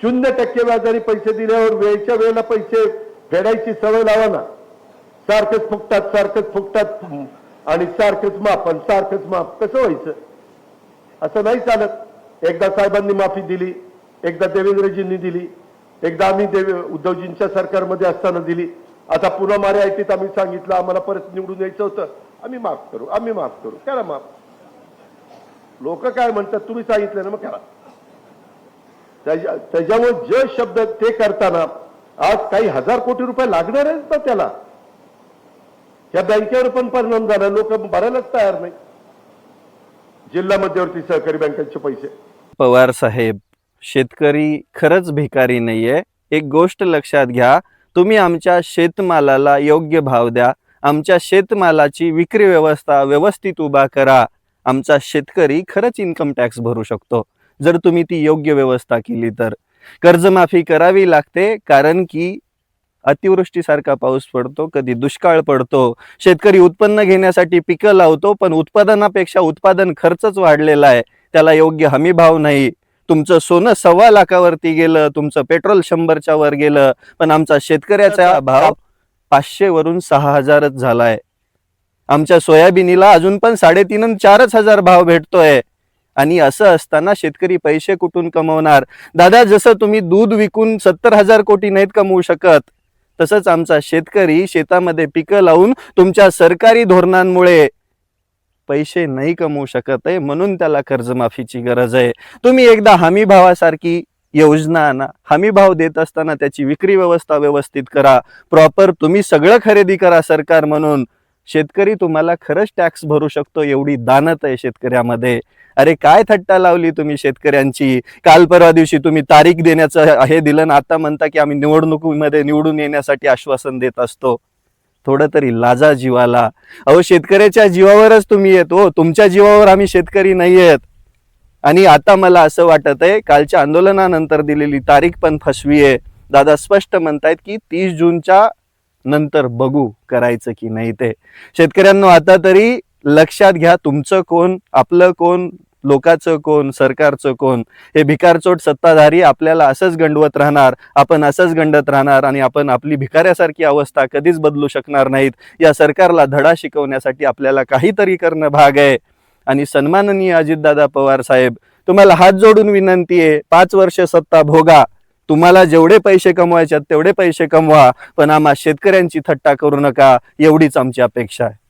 0% व्याजाने पैसे दिल्यावर वेळच्या वेळेला पैसे फेडायची सवय लावा ना. सारखंच फुकटात आणि सारखंच माफ कसं व्हायचं? असं नाही चालत. एकदा साहेबांनी माफी दिली, एकदा देवेंद्रजींनी दिली, एकदा आम्ही उद्धवजींच्या सरकारमध्ये असताना दिली. आता पुन्हा मारे ऐटीत आम्ही सांगितलं आम्हाला परत निवडून यायचं होतं, आम्ही माफ करू. करा माफ. लोक काय म्हणतात, तुम्ही सांगितलं ना, मग करा. त्याच्यामुळे जे शब्द ते करताना आज काही 1000 कोटी रुपये लागणार आहेत ना त्याला. या बँकेवर पण परिणाम झाला, लोक भरायलाच तयार नाही. जिल्हा मध्यवर्ती सहकारी बँकांचे पैसे. पवार साहेब, शेतकरी खरंच भिकारी नाहीये. एक गोष्ट लक्षात घ्या, तुम्ही आमच्या शेतमालाला योग्य भाव द्या, आमच्या शेतमालाची विक्री व्यवस्था व्यवस्थित उभा करा. आमचा शेतकरी खरंच इन्कम टॅक्स भरू शकतो जर तुम्ही ती योग्य व्यवस्था केली तर. कर्जमाफी करावी लागते, कारण की अतिवृष्टीसारखा पाऊस पडतो, कधी दुष्काळ पडतो. शेतकरी उत्पन्न घेण्यासाठी पिकं लावतो, पण उत्पादनापेक्षा उत्पादन खर्चच वाढलेला आहे. त्याला योग्य हमी भाव नाही. तुमचं सोनं 1.25 लाखावरती गेलं, तुमचं पेट्रोल 100च्या वर गेलं, पण आमचा शेतकऱ्याचा भाव 500 वरून 6000च झालाय. आमच्या सोयाबीनीला अजून पण 3.5 आणि 4,000 भाव भेटतोय. आणि असं असताना शेतकरी पैसे कुठून कमवणार? दादा, जसं तुम्ही दूध विकून 70,000 कोटी नाहीत कमवू शकत, तसंच आमचा शेतकरी शेतामध्ये पिकं लावून तुमच्या सरकारी धोरणांमुळे पैसे नाही कमवू शकत आहे. म्हणून त्याला कर्जमाफीची गरज आहे. तुम्ही एकदा हमी भावासारखी योजना आणा. हमी भाव देत असताना त्याची विक्री व्यवस्था व्यवस्थित करा. प्रॉपर तुम्ही सगळं खरेदी करा सरकार म्हणून. शेतकरी तुम्हाला खरंच टॅक्स भरू शकतो, एवढी दानत आहे शेतकऱ्यामध्ये. अरे काय थट्टा लावली तुम्ही शेतकऱ्यांची. काल परवा दिवशी तुम्ही तारीख देण्याचं हे दिलं, आता म्हणता की आम्ही निवडणुकीमध्ये निवडून येण्यासाठी आश्वासन देत असतो. थोडं तरी लाजा जीवाला. अहो, शेतकऱ्याच्या जीवावरच तुम्ही येतो, तुमच्या जीवावर आम्ही शेतकरी नाही आहेत. आणि आता मला असं वाटत आहे, कालच्या आंदोलनानंतर दिलेली तारीख पण फसवी आहे. दादा स्पष्ट म्हणतायत की 30 जूनच्या नंतर बघू करायचं की नाही ते. शेतकऱ्यांना आता तरी लक्षात घ्या, तुमचं कोण, आपलं कोण, लोकांचं कोण, सरकारचं कोण. हे भिकारचोट सत्ताधारी आपल्याला असंच गंडवत राहणार, आपण असंच गंडत राहणार आणि आपण आपली भिकाऱ्यासारखी अवस्था कधीच बदलू शकणार नाहीत. या सरकारला धडा शिकवण्यासाठी आपल्याला काहीतरी करणं भाग आहे. आणि सन्माननीय अजितदादा पवार साहेब, तुम्हाला हात जोडून विनंती आहे, 5 वर्ष सत्ता भोगा. तुम्हाला जेवढे पैसे कमवायचे तेवढे पैसे कमवा, पण आम्हा शेतकऱ्यांची थट्टा करू नका, एवढीच आमची अपेक्षा आहे.